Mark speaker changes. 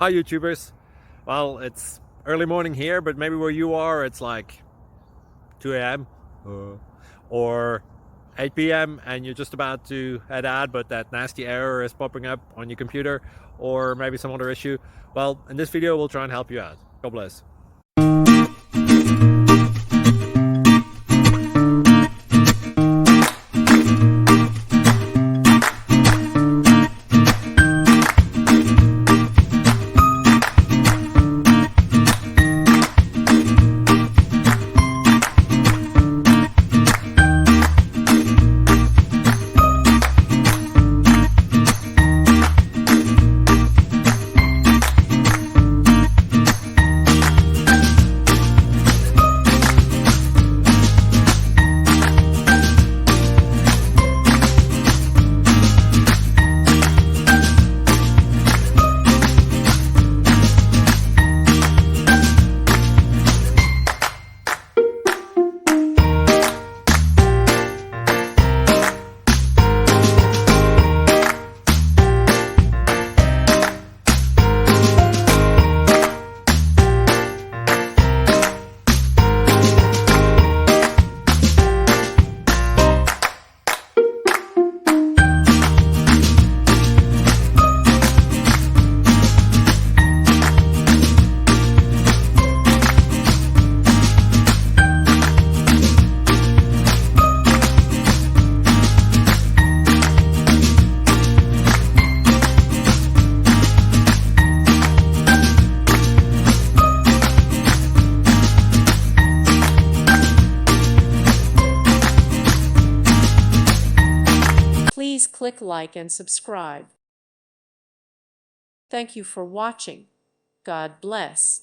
Speaker 1: Hi YouTubers. Well, it's early morning here, but maybe where you are it's like 2 a.m. or 8 p.m. and you're just about to head out, but that nasty error is popping up on your computer, or maybe some other issue. Well, in this video we'll try and help you out. God bless.
Speaker 2: Please click like and subscribe. Thank you for watching. God bless.